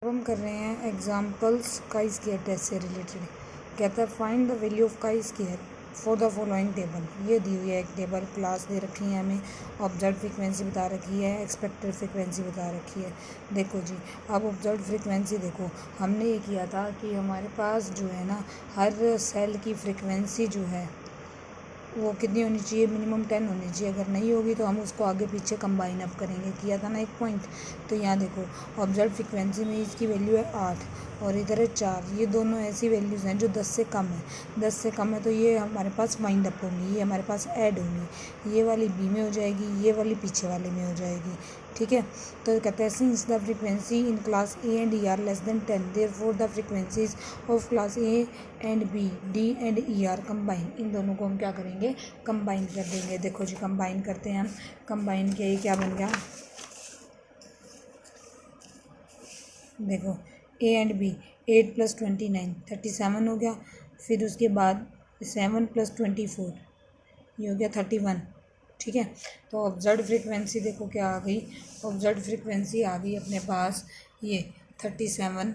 हम कर रहे हैं एग्जाम्पल्स काई स्क्वायर टेस्ट से रिलेटेड। कहता है find the value of chi square for the following table. ये दी हुई है एक टेबल, क्लास दे रखी है, हमें ऑब्जर्व फ्रीक्वेंसी बता रखी है, एक्सपेक्टेड फ्रीक्वेंसी बता रखी है। देखो जी, अब ऑब्जर्व फ्रीक्वेंसी देखो, हमने ये किया था कि हमारे पास जो है ना हर सेल की फ्रीक्वेंसी जो है वो कितनी होनी चाहिए, मिनिमम 10 होनी चाहिए। अगर नहीं होगी तो हम उसको आगे पीछे कंबाइन अप करेंगे, किया था ना एक पॉइंट। तो यहाँ देखो ऑब्जर्व फ्रीक्वेंसी में इसकी वैल्यू है 8 और इधर है 4। ये दोनों ऐसी वैल्यूज़ हैं जो 10 से कम है। 10 से कम है तो ये हमारे पास वाइंड अप होंगी, ये हमारे पास ऐड होंगी। ये वाली बी में हो जाएगी, ये वाली पीछे वाले में हो जाएगी। ठीक है, तो कहते हैं since the frequency in class A and E are less than 10 therefore the frequencies of class A and B, D and E are combine. इन दोनों को हम क्या करेंगे, कंबाइन कर देंगे। देखो जी कंबाइन करते हैं हम। कंबाइन किया, ये क्या बन गया, देखो ए एंड बी 8 + 29 37 हो गया। फिर उसके बाद 7 + 24 ये हो गया 31। ठीक है, तो ऑब्जर्व फ्रीक्वेंसी देखो क्या आ गई, ऑब्जर्व फ्रीक्वेंसी आ गई अपने पास ये 37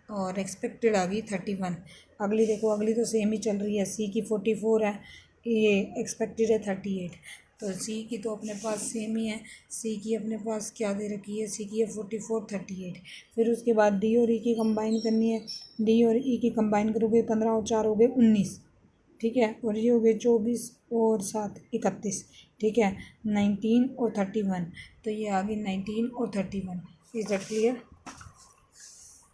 और एक्सपेक्टेड आ गई 31। अगली देखो, अगली तो सेम ही चल रही है, सी की 44 है, ये एक्सपेक्टेड है 38। तो सी की तो अपने पास सेम ही है, सी की अपने पास क्या दे रखी है, सी की है 44 38। फिर उसके बाद डी और ई की कंबाइन करनी है, डी और ई की कंबाइन करोगे 15 और 4 हो गए 19। ठीक है, और ये हो गए 24 और 7 31। ठीक है, 19 और 31, तो ये आ गई 19 और 31। Is that clear.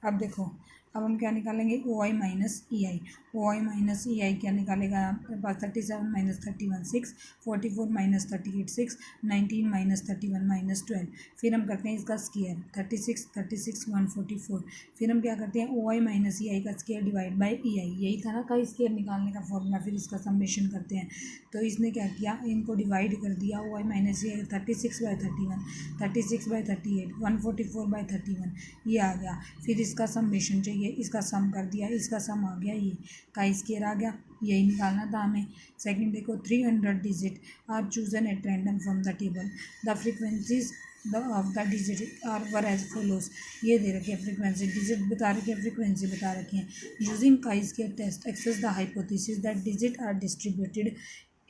अब देखो, अब हम क्या निकालेंगे, ओ I minus E I. O I minus E आई क्या निकालेगा, आपके पास 37 - 31 6, 44 - 38 6, 19 - 31 - 12। फिर हम करते हैं इसका स्क्वायर 36 144। फिर हम क्या करते हैं, ओ आई माइनस ई आई का स्क्वायर डिवाइड बाई ई आई। यही था ना का स्क्वायर निकालने का फॉर्मूला। फिर इसका समेशन करते हैं, तो इसने क्या किया, इनको डिवाइड कर दिया। ओ आई माइनस ई आई 36/31, 36/38, 144/31 ये आ गया। फिर इसका समेशन चाहिए, इसका सम कर दिया, इसका सम आ गया, ये का स्क्वायर आ गया। यही निकालना था हमें। सेकंड देखो, 300 digit are chosen at random from the table, the frequencies of the digit are were as follows. ये दे रखे हैं फ्रीक्वेंसी, डिजिट बता रखे हैं, फ्रीक्वेंसी बता रखे हैं। Using chi square test access the hypothesis that digit are distributed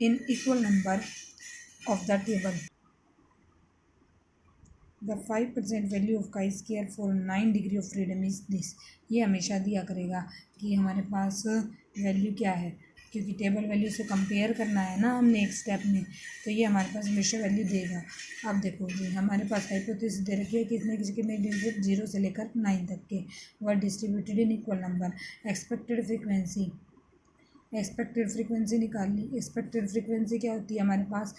in equal number of the table. The 5% value of chi square for 9 degree of freedom is this. ये हमेशा दिया करेगा कि हमारे पास वैल्यू क्या है, क्योंकि टेबल वैल्यू से कंपेयर करना है ना हमने एक स्टेप में, तो ये हमारे पास हमेशा वैल्यू देगा। अब देखो जी, हमारे पास हाइपोथेसिस दे रखी है कितने कितने डिजिट 0 से लेकर 9 तक के वर distributed in equal number. Expected frequency, expected frequency निकाल ली। एक्सपेक्टेड फ्रीक्वेंसी क्या होती है हमारे पास,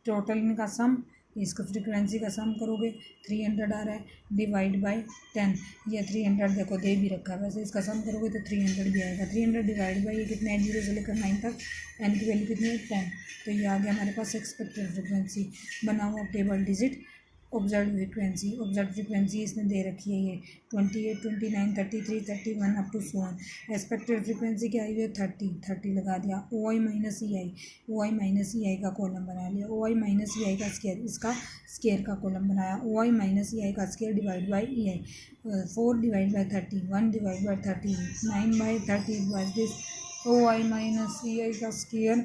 टोटल इनका सम, इसका फ्रीक्वेंसी का सम करोगे 300 आ रहा है, डिवाइड बाय 10। ये 300 देखो दे भी रखा है, वैसे इसका सम करोगे तो 300 भी आएगा। 300 डिवाइड बाई ये कितने हैं, 0 से लेकर 9 तक, एन की वैल्यू कितनी है 10। तो ये आ गया हमारे पास एक्सपेक्टेड फ्रीक्वेंसी। बना हुआ table digit observe frequency, observe frequency इसने दे रखी है ये 28 29 33 31 अप टू 100। एक्सपेक्टेड फ्रीक्वेंसी क्या आई हुई है 30 लगा दिया। ओ I minus E I, O I minus E I का कॉलम बना लिया। ओ आई माइनस ई आई का स्केयर, इसका स्केयर का कॉलम बनाया। ओ आई माइनस ई आई का square divide by E I, 4 divide by 30, 1 divide by 30, 9/30 बस this. O I minus E I का स्केयर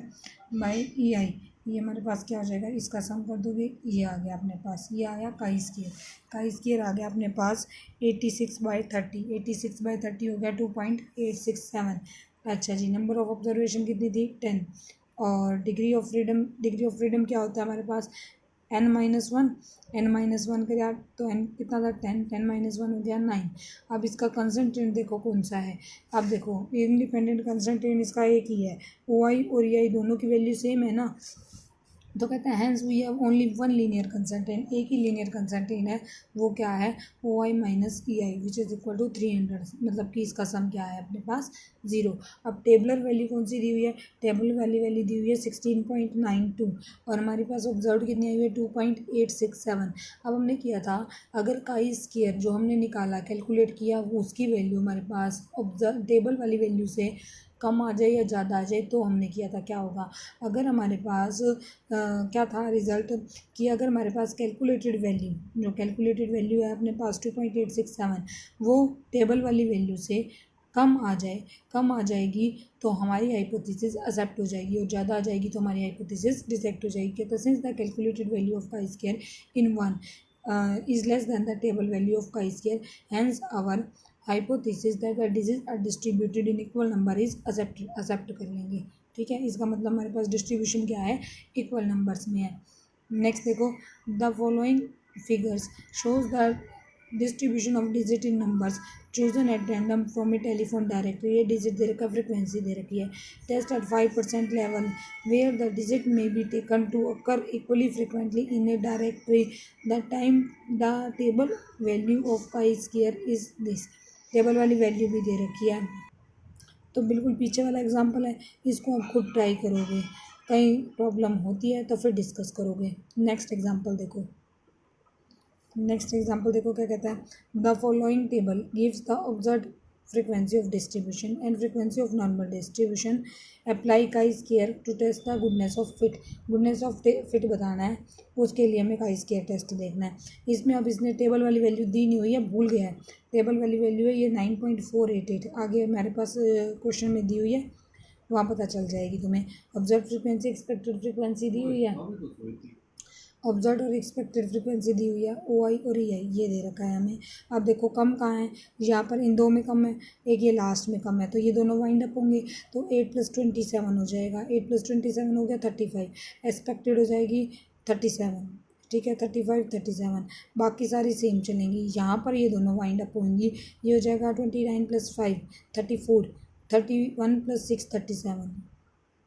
बाई ई आई, ये हमारे पास क्या हो जाएगा, इसका सम कर दोगे, ये आ गया अपने पास, ये आया काई स्क्वायर। काई स्क्वायर आ गया अपने पास 86/30, 86/30 हो गया 2.867। अच्छा जी, नंबर ऑफ ऑब्जर्वेशन कितनी थी 10। और degree of freedom, degree of freedom क्या होता है हमारे पास, n-1, n-1 का यार, तो n कितना था 10, 10 - 1 हो गया 9। अब इसका कंसंट्रेंट देखो कौन सा है। अब देखो इंडिपेंडेंट कंसंट्रेंट इसका एक ही है, ओ आई और ई आई दोनों की वैल्यू सेम है ना, तो कहते हैं hence we have only one linear constraint, एक ही लीनियर कंसंट्रेंट है, वो क्या है, O I minus E I which is equal to 300। मतलब कि इसका सम क्या है अपने पास 0। अब टेबलर वैल्यू कौन सी दी हुई है, टेबल वाली वैल्यू दी हुई है 16.92 और हमारे पास ऑब्जर्व कितनी आई हुई है 2.867। अब हमने किया था, अगर काई स्क्वायर जो हमने निकाला कैलकुलेट किया वो उसकी वैल्यू हमारे पास ऑब्जर्व टेबल वाली वैल्यू से कम आ जाए या ज़्यादा आ जाए तो हमने किया था क्या होगा। अगर हमारे पास क्या था रिज़ल्ट कि अगर हमारे पास कैलकुलेटेड वैल्यू, जो कैलकुलेटेड वैल्यू है अपने पास 2.867, वो टेबल वाली वैल्यू से कम आ जाएगी तो हमारी हाइपोथेसिस एक्सेप्ट हो जाएगी, और ज़्यादा आ जाएगी तो हमारी हाइपोथेसिस रिजेक्ट हो जाएगी। तो since the calculated value of chi square in one is less than the table value of chi-square, hence our hypothesis that the digits are distributed in equal number is accept कर लेंगे। ठीक है, इसका मतलब हमारे पास डिस्ट्रीब्यूशन क्या है, equal numbers में है। नेक्स्ट देखो, the following figures shows the distribution of digit in numbers chosen at random from a telephone directory. ये डिजिट दे रखा है, फ्रिक्वेंसी दे रखी है। Test at 5% level where the digit may be taken to occur equally frequently in a directory. The table value of chi square is this. Table वाली value भी दे रखी है, तो बिल्कुल पीछे वाला एग्जाम्पल है, इसको आप खुद ट्राई करोगे, कहीं प्रॉब्लम होती है तो फिर डिस्कस करोगे। नेक्स्ट एग्जाम्पल देखो, क्या कहता है। The following table gives the observed frequency of distribution and frequency of normal distribution. Apply chi square to test the goodness of fit. Goodness of fit बताना है, उसके लिए हमें काई स्क्वायर टेस्ट देखना है। इसमें अब इसने टेबल वाली वैल्यू दी नहीं हुई है, भूल गया है। टेबल वाली वैल्यू है ये 9.488, आगे हमारे पास क्वेश्चन में दी हुई है, वहाँ पता चल जाएगी तुम्हें। ऑब्जर्व फ्रीक्वेंसी, एक्सपेक्टेड फ्रीक्वेंसी दी हुई है, ऑब्जर्व और एक्सपेक्टेड फ्रीक्वेंसी दी हुई है, ओ आई और ई आई ये दे रखा है हमें। अब देखो कम कहाँ है, यहाँ पर इन दो में कम है, एक ये लास्ट में कम है, तो ये दोनों वाइंड अप होंगे, तो 8 + 27 हो जाएगा। 8 + 27 हो गया 35, एक्सपेक्टेड हो जाएगी 37। ठीक है, 35 37, बाकी सारी सेम चलेंगी। यहाँ पर ये दोनों वाइंड अप होंगी, ये हो जाएगा 29 + 5 34, 31 + 6 37।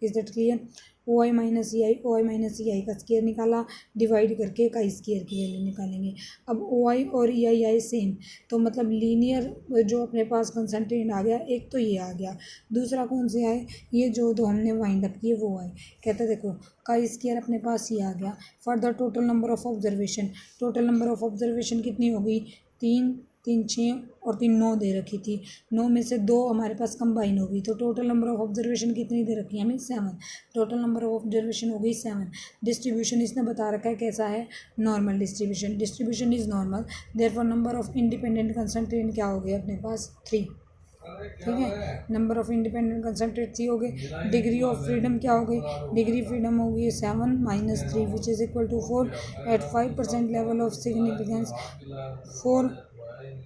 Is that clear. O I minus E I का स्केयर निकाला, डिवाइड करके का स्केयर की वैल्यू निकालेंगे। अब ओ आई और ई आई आए सेम, तो मतलब लीनियर जो अपने पास कंसंट्रेंट आ गया, एक तो ये आ गया, दूसरा कौन से आए, ये जो दो हमने वाइंड अप किए वो आए। कहते देखो का स्केयर अपने पास ये आ गया। For the total number of observation, total number of observation कितनी होगी, 3 3 6 और 3 9 दे रखी थी, 9 में से 2 हमारे पास कंबाइन हो गई, तो टोटल नंबर ऑफ ऑब्जर्वेशन कितनी दे रखी है हमें, 7। टोटल नंबर ऑफ ऑब्जर्वेशन हो गई 7। डिस्ट्रीब्यूशन इसने बता रखा है कैसा है, normal distribution. Distribution is normal, therefore number of independent constraint क्या हो गया अपने पास, 3। ठीक है, नंबर ऑफ इंडिपेंडेंट कंसंट्रेट 3 हो गए। डिग्री ऑफ फ्रीडम क्या हो गई, डिग्री फ्रीडम हो गई 7 - 3 which is equal to 4। At 5% level of significance 4,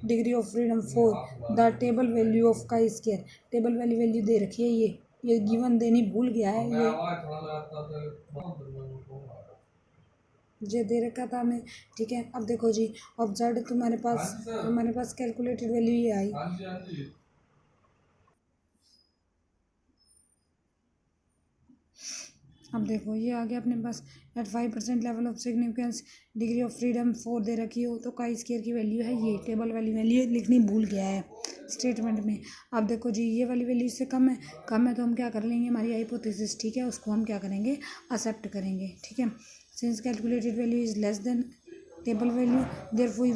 degree of freedom 4। The table value of chi square, table वाली वैल्यू दे रखी है, ये गिवन देनी भूल गया है, ये दे रखा था हमें। ठीक है, अब देखो जी, ऑब्जर्व तुम्हारे पास कैलकुलेटेड वैल्यू ये आई। अब देखो ये आ गया अपने पास, at 5% level of significance, degree of freedom 4 दे रखी हो, तो काई स्क्वायर की वैल्यू है ये, टेबल वाली वैल्यू लिखनी भूल गया है स्टेटमेंट में। अब देखो जी, ये वाली वैल्यू इससे कम है तो हम क्या कर लेंगे, हमारी हाइपोथेसिस ठीक है, उसको हम क्या करेंगे, एक्सेप्ट करेंगे। ठीक है, since calculated value is less than table value, therefore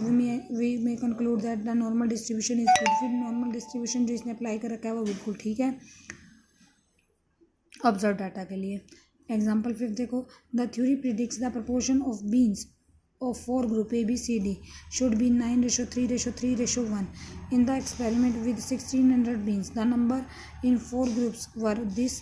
we may conclude that the normal distribution is good. फिर नॉर्मल डिस्ट्रीब्यूशन जो इसने अप्लाई कर रखा है वो बिल्कुल ठीक है ऑब्जर्व डाटा के लिए। एग्जाम्पल 5 देखो, the theory predicts the proportion of beans of 4 group A B C D should be 9:3:3:1. In the experiment with 1600 beans, the number in 4 groups were this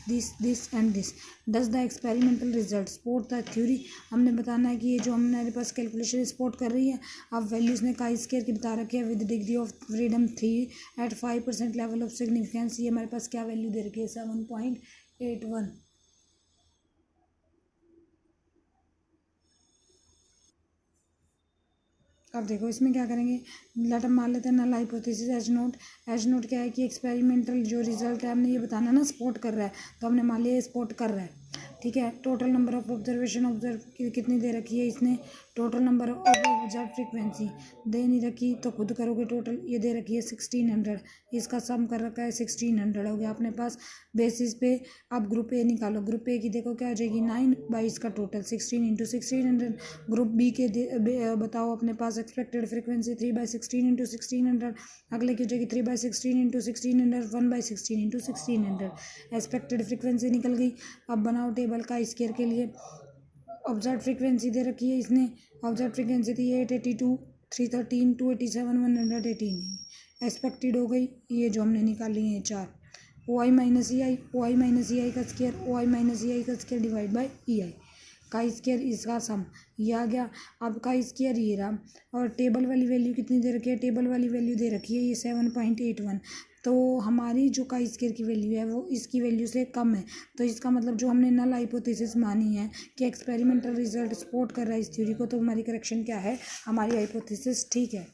and this. Does the experimental result support the theory? हमने बताना है कि ये जो हमारे पास calculation support कर रही है। अब वैल्यूज़ ने काई स्क्वायर की बता रखी है with degree of freedom 3 at 5% level of significance. ये हमारे पास क्या वैल्यू दे रखी है, 7.81। अब देखो इसमें क्या करेंगे, लेट हम मान लेते हैं नल हाइपोथेसिस एज नोट क्या है कि एक्सपेरिमेंटल जो रिजल्ट है हमने ये बताना ना सपोर्ट कर रहा है, तो हमने मान लिया सपोर्ट कर रहा है। ठीक है। Total number of observation observe कितनी दे रखी है इसने, total number of observe frequency दे नहीं रखी तो खुद करोगे। टोटल ये दे रखी है 1600, इसका सम कर रखा है 1600 हो गया अपने पास। बेसिस पे आप ग्रुप ए निकालो, ग्रुप ए की देखो क्या आ जाएगी 9 बाई इसका टोटल 16 इंटू 1600। ग्रुप बी के बताओ अपने पास एक्सपेक्टेड फ्रीक्वेंसी 3/16 इंटू 1600, अगले की हो जाएगी 3/16 इंटू 1600, 1/16 इंटू 1600। एक्सपेक्टेड फ्रीक्वेंसी निकल गई। अब बनाओ टेबल का स्केयर के लिए। ऑब्जर्व फ्रीक्वेंसी दे रखी है इसने, ऑब्जर्व फ्रीक्वेंसी थी 882, 313, 287, 118। एक्सपेक्टेड हो गई ये जो हमने निकाली है 4। ओ I minus E I, O I minus E I का square, O I minus E I का square divide by E I का स्केयर, इसका सम ये आ गया। अब का स्केयर ये रहा। और टेबल वाली वैल्यू कितनी दे रखी है, टेबल वाली वैल्यू दे रखी है ये 7.81। तो हमारी जो का स्केयर की वैल्यू है वो इसकी वैल्यू से कम है। तो इसका मतलब जो हमने नल हाइपोथेसिस मानी है कि एक्सपेरिमेंटल रिजल्ट सपोर्ट कर रहा है इस थ्योरी को, तो हमारी करेक्शन क्या है, हमारी हाइपोथेसिस ठीक है।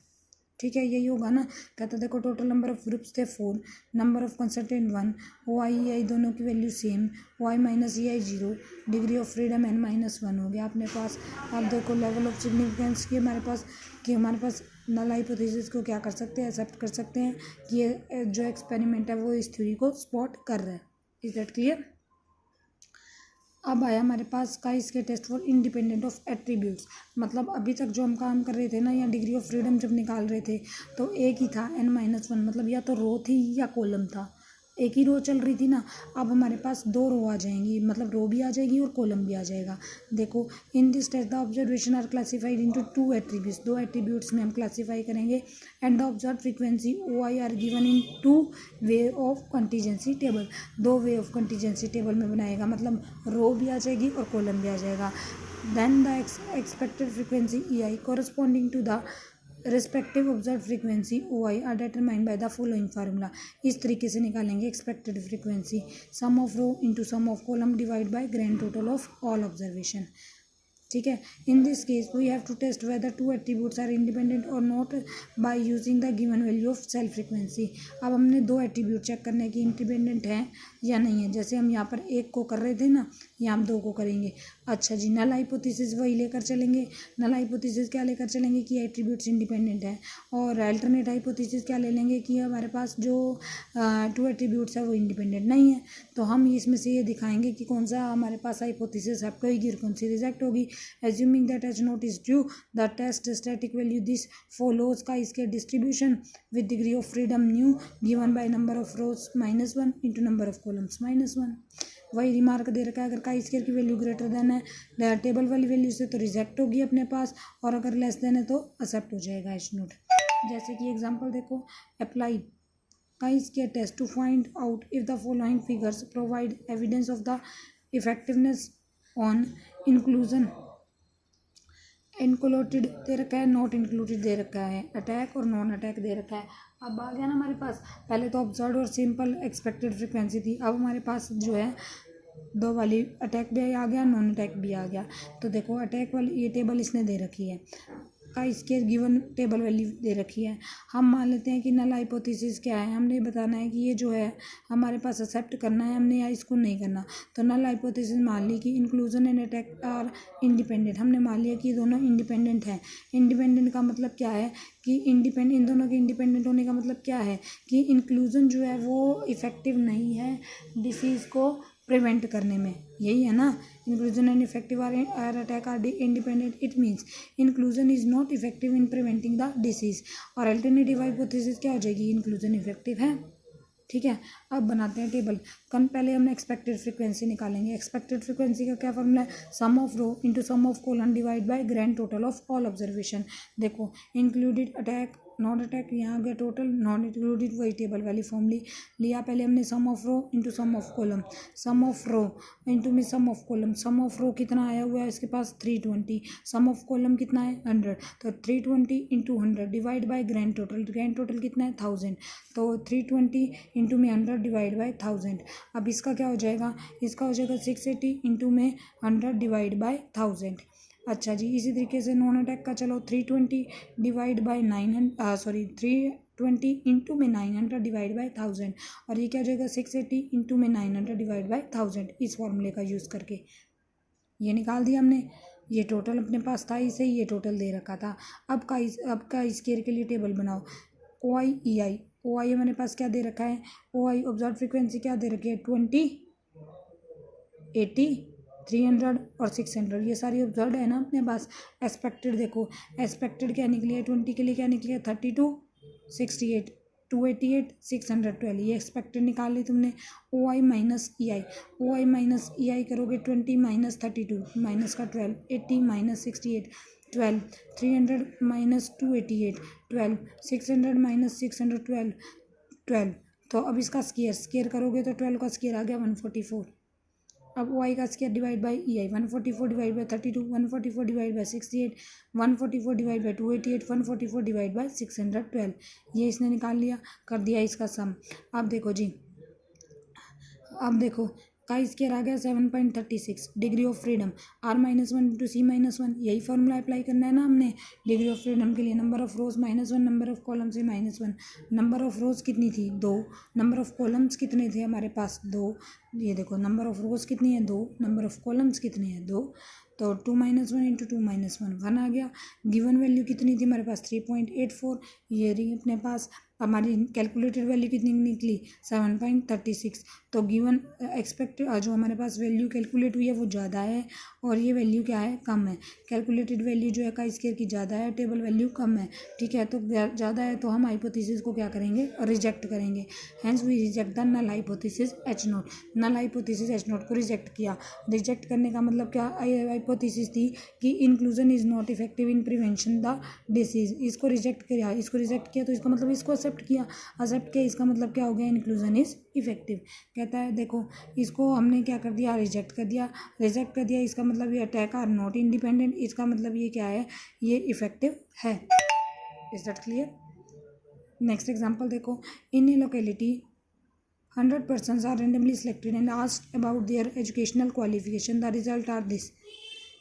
ठीक है, यही होगा ना। कहता देखो टोटल नंबर ऑफ ग्रुप्स थे 4, number of consultant 1, O I E I दोनों की value same, O I minus E I 0, degree of freedom n-1 हो गया अपने पास। अब देखो लेवल ऑफ सिग्निफिकेंस की हमारे पास नल हाइपोथेसिस को क्या कर सकते हैं, एक्सेप्ट कर सकते हैं कि ये जो एक्सपेरिमेंट है वो इस थ्योरी को सपोर्ट कर रहा है। Is that clear. अब आया हमारे पास का इसके test for independent of attributes. मतलब अभी तक जो हम काम कर रहे थे ना, या डिग्री ऑफ फ्रीडम जब निकाल रहे थे तो एक ही था n-1, मतलब या तो रो थी या कॉलम था, एक ही रो चल रही थी ना। अब हमारे पास 2 रो आ जाएंगी, मतलब रो भी आ जाएगी और कॉलम भी आ जाएगा। देखो in this test the observation are classified into 2 attributes, 2 attributes में हम क्लासीफाई करेंगे। And the observe frequency O I are given in 2 way of contingency table, 2 way of contingency table में बनाएगा, मतलब रो भी आ जाएगी और कॉलम भी आ जाएगा। Then the expected frequency E I corresponding to the respective observe frequency O I are determined by the following formula. इस तरीके से निकालेंगे expected frequency, sum of row into sum of column divide by grand total of all observation. ठीक है। In this case we have to test whether 2 attributes are independent और not by using the given value of self frequency. अब हमने 2 attribute check करने की independent हैं या नहीं है। जैसे हम यहाँ पर 1 को कर रहे थे ना, यहाँ हम 2 को करेंगे। अच्छा जी, नल हाइपोथेसिस वही लेकर चलेंगे। नल हाइपोथेसिस क्या लेकर चलेंगे कि एट्रीब्यूट्स इंडिपेंडेंट है, और अल्टरनेट हाइपोथेसिस क्या ले लेंगे कि हमारे पास जो 2 एट्रीब्यूट्स है वो इंडिपेंडेंट नहीं है। तो हम इसमें से ये दिखाएंगे कि कौन सा हमारे पास हाइपोथेसिस एक्ट होगी और कौन सी रिजेक्ट होगी। Assuming that H naught is true, the test static value this follows chi-square distribution with degree of freedom nu given by number of rows -1 into number of columns -1। वही remark दे रखा है, अगर काई square की value greater than है table वाली value से तो रिजेक्ट होगी अपने पास, और अगर लेस देन है तो एक्सेप्ट हो जाएगा एच नोट। जैसे कि एग्जांपल देखो, apply chi square test to find out if the following figures provide evidence of the effectiveness on inclusion. Included दे रखा है, नॉट इंक्लूडेड दे रखा है, अटैक और नॉन अटैक दे रखा है। अब आ गया ना हमारे पास, पहले तो ऑब्जर्व और सिंपल एक्सपेक्टेड फ्रीक्वेंसी थी, अब हमारे पास जो है 2 वाली अटैक भी आ गया, नॉन अटैक भी आ गया। तो देखो अटैक वाली ये टेबल इसने दे रखी है, का इसके गिवन टेबल वैल्यू दे रखी है। हम मान लेते हैं कि नल हाइपोथेसिस क्या है, हमने बताना है कि ये जो है हमारे पास एक्सेप्ट करना है हमने या इसको नहीं करना। तो नल हाइपोथेसिस मान ली कि inclusion and attack are independent, हमने मान लिया कि ये दोनों इंडिपेंडेंट हैं। इंडिपेंडेंट का मतलब क्या है कि इन दोनों के इंडिपेंडेंट होने का मतलब क्या है कि इंक्लूजन जो है वो इफ़ेक्टिव नहीं है डिसीज़ को प्रिवेंट करने में, यही है ना। Inclusion and effective or attack are independent, it means inclusion is not effective in preventing the disease. और अल्टरनेटिव हाइपोथेसिस क्या हो जाएगी, इंक्लूजन इफेक्टिव है। ठीक है, अब बनाते हैं टेबल। पहले हमने एक्सपेक्टेड फ्रीक्वेंसी निकालेंगे। एक्सपेक्टेड फ्रीक्वेंसी का क्या फॉर्मूला है, sum of row into sum of column divide by grand total of all observation. देखो इंक्लूडेड अटैक नॉन अटैक, यहाँ आ गया टोटल, नॉन इंक्लूडेड वही टेबल वाली फॉर्मूली लिया। पहले हमने sum of row into sum of column, sum of row into में sum of column. Sum of row कितना आया हुआ है इसके पास 320, सम ऑफ कॉलम कितना है 100, तो 320 into 100 divide by grand total. Grand total कितना है 1000, तो 320 इंटू में 100 डिवाइड बाय 1000। अब इसका क्या हो जाएगा, इसका हो जाएगा 680 इंटू में 100 डिवाइड बाय 1000। अच्छा जी, इसी तरीके से नॉन अटैक का चलो 320 डिवाइड बाई 320 इंटू में 900 डिवाइड बाई 1000, और ये क्या हो जाएगा 680 इंटू में 900 डिवाइड बाई 1000, इस फॉर्मूले का यूज़ करके ये निकाल दिया हमने। ये टोटल अपने पास था, इसे ये टोटल दे रखा था। अब का स्केयर के लिए टेबल बनाओ। ओ आई हमारे पास क्या दे रखा है, ओ आई ऑब्जर्व फ्रिक्वेंसी क्या दे रखी है 20, 80, 300 और 600, ये सारी ऑब्जर्व है ना अपने पास। एक्सपेक्टेड देखो, एक्सपेक्टेड क्या निकली है 20 के लिए, क्या निकली है 32, 68, 288, 612, ये एक्सपेक्टेड निकाल ली तुमने। ओ I minus E I, O I minus E आई करोगे 20 माइनस 32 माइनस का 12, 80 माइनस 68 12, 300 माइनस 288 12, 600 माइनस 612 12। तो अब इसका स्केयर करोगे तो 12 का स्केयर आ गया 144। अब ओ आई का square divide by E I, 144 divide by 32, 144 divide by 68, 144 divide by 288, 144 divide by 612, ये इसने निकाल लिया, कर दिया इसका सम। अब देखो जी, अब देखो का स्केयर आ गया 7.36, degree of freedom R-1 into C-1, यही फॉर्मूला अप्लाई करना है ना हमने डिग्री ऑफ फ्रीडम के लिए। Number of rose -1, number of column से -1, नंबर ऑफ रोज कितनी थी 2, नंबर ऑफ कॉलम्स कितने थे हमारे पास 2, ये देखो नंबर ऑफ रोज कितनी है 2, नंबर ऑफ कॉलम्स कितने हैं 2, तो 2 - 1 इंटू 2 - 1 आ गया। गिवन वैल्यू कितनी थी हमारे पास 3.84, ये रही अपने पास। हमारी कैलकुलेटेड वैल्यू कितनी निकली 7.36, तो गिवन एक्सपेक्टेड जो हमारे पास वैल्यू कैलकुलेट हुई है वो ज़्यादा है, और ये वैल्यू क्या है कम है। कैलकुलेटेड वैल्यू जो है का स्केयर की ज़्यादा है, टेबल वैल्यू कम है, ठीक है। तो ज़्यादा है तो हम हाइपोथेसिस को क्या करेंगे, रिजेक्ट करेंगे। Hence we reject the null hypothesis H0, null hypothesis H0 को रिजेक्ट किया। रिजेक्ट करने का मतलब क्या, हाइपोथेसिस थी कि inclusion is not effective in prevention the disease, इसको रिजेक्ट किया, इसको रिजेक्ट किया तो इसका मतलब इसको एक्सेप्ट किया, इसका मतलब क्या हो गया इंक्लूजन इज इफेक्टिव। कहता है देखो इसको हमने क्या कर दिया, रिजेक्ट कर दिया, इसका मतलब ये अटैक आर नॉट इंडिपेंडेंट, इसका मतलब ये क्या है, ये इफेक्टिव है। Is that clear? Next example देखो, इन ए locality 100 persons are randomly selected and asked about their educational qualification. The result are this.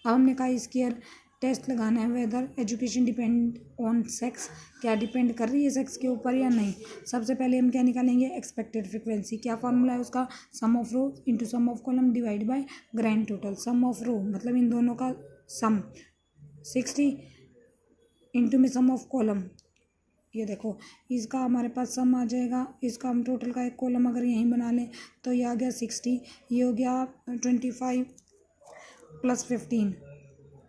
अब हमने कहा स्केयर टेस्ट लगाना है whether education depend on sex, क्या डिपेंड कर रही है सेक्स के ऊपर या नहीं। सबसे पहले हम क्या निकालेंगे, एक्सपेक्टेड फ्रिक्वेंसी, क्या फॉर्मूला है उसका, sum of row into sum of column divide by grand total. Sum of row मतलब इन दोनों का सम 60 इंटू में सम ऑफ कॉलम, ये देखो इसका हमारे पास सम आ जाएगा, इसका हम टोटल का एक कॉलम अगर यहीं बना लें तो ये आ गया 60, ये हो गया 25 प्लस 15,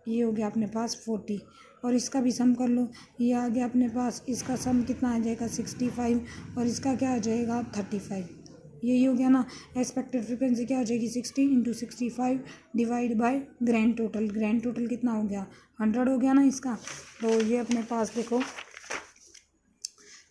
ये हो गया अपने पास 40, और इसका भी सम कर लो, ये आ गया अपने पास, इसका सम कितना आ जाएगा 65, और इसका क्या आ जाएगा 35, यही हो गया ना। एक्सपेक्टेड फ्रिक्वेंसी क्या हो जाएगी 60 into 65 divide by grand total कितना हो गया 100 हो गया ना इसका। तो ये अपने पास देखो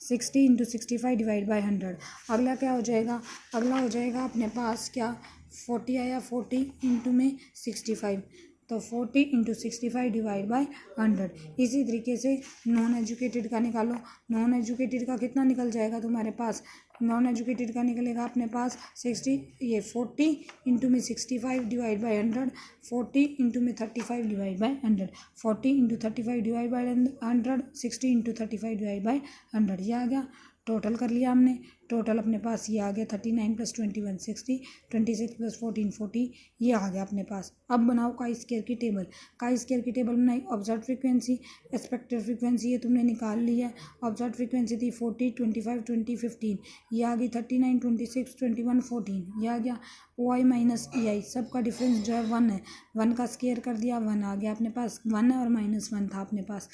60 इंटू 65 डिवाइड बाई 100। अगला क्या हो जाएगा, अगला हो जाएगा अपने पास क्या 40 आया, 40 इंटू में 65, तो 40 इंटू 65 डिवाइड बाई 100। इसी तरीके से नॉन एजुकेटेड का निकालो, नॉन एजुकेटेड का कितना निकल जाएगा तुम्हारे पास, नॉन एजुकेटेड का निकलेगा अपने पास 40 इंटू में 65 डिवाइड बाई 100, 40 इंटू में 35 divide by 100, 40 into 35 divide by 100, 60 into 35 divide by 100, ये आ गया। टोटल कर लिया हमने, टोटल अपने पास ये आ गया 39 प्लस 21 60, 26 प्लस 14 40, ये आ गया अपने पास। अब बनाओ का स्केयर की टेबल, का स्केयर की टेबल बनाई। ऑब्जर्व फ्रीक्वेंसी, एक्सपेक्टेड फ्रीक्वेंसी ये तुमने निकाल ली है। ऑब्जर्व फ्रीक्वेंसी थी 40 25 20 15, ये आ गई 39 26 21 14, ये आ गया। ओ आई माइनस ई आई, सबका डिफरेंस जो है 1 है, 1 का स्केयर कर दिया 1 आ गया अपने पास, 1 है और -1 था अपने पास,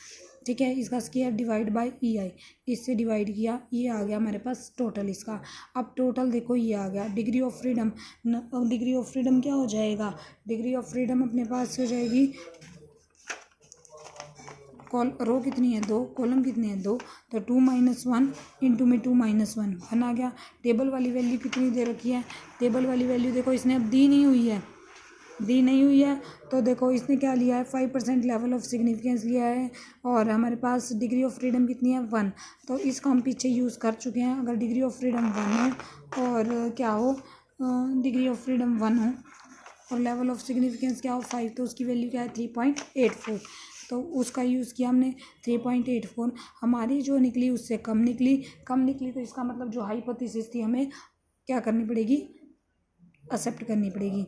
ठीक है। इसका स्केयर डिवाइड बाय ई आई, इससे डिवाइड किया, ये आ गया हमारे पास टोटल इसका। अब टोटल देखो ये आ गया degree of freedom, degree of freedom क्या हो जाएगा, डिग्री ऑफ फ्रीडम अपने पास हो जाएगी, रो कितनी है 2, कॉलम कितने हैं 2, तो 2 - 1 इंटू में 2 - 1 आ गया। टेबल वाली वैल्यू कितनी दे रखी है, टेबल वाली वैल्यू देखो इसने अब दी नहीं हुई है, तो देखो इसने क्या लिया है 5% लेवल ऑफ सिग्निफिकेंस लिया है, और हमारे पास डिग्री ऑफ फ्रीडम कितनी है 1, तो इसका हम पीछे यूज़ कर चुके हैं। अगर डिग्री ऑफ फ्रीडम 1 हो और क्या हो, डिग्री ऑफ फ्रीडम 1 हो और लेवल ऑफ सिग्निफिकेंस क्या हो 5, तो उसकी वैल्यू क्या है 3.84। तो उसका यूज़ किया हमने 3.84, हमारी जो निकली उससे कम निकली तो इसका मतलब जो हाइपोथेसिस थी हमें क्या करनी पड़ेगी, एक्सेप्ट करनी पड़ेगी।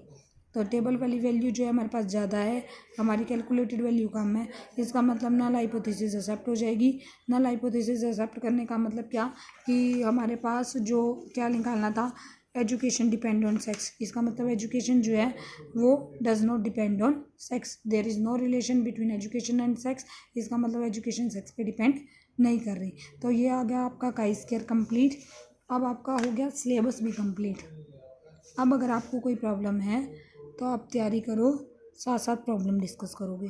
तो टेबल वाली वैल्यू जो है हमारे पास ज़्यादा है, हमारी कैलकुलेटेड वैल्यू कम है, इसका मतलब नल हाइपोथेसिस एक्सेप्ट हो जाएगी। नल हाइपोथेसिस एक्सेप्ट करने का मतलब क्या कि हमारे पास जो क्या निकालना था, एजुकेशन डिपेंड ऑन सेक्स, इसका मतलब एजुकेशन जो है वो does not depend on sex, there is no relation between education and sex, इसका मतलब एजुकेशन सेक्स पे डिपेंड नहीं कर रही। तो ये आ गया आपका काई स्क्वायर कंप्लीट। अब आपका हो गया सिलेबस भी कंप्लीट। अब अगर आपको कोई प्रॉब्लम है तो आप तैयारी करो, साथ साथ प्रॉब्लम डिस्कस करोगे।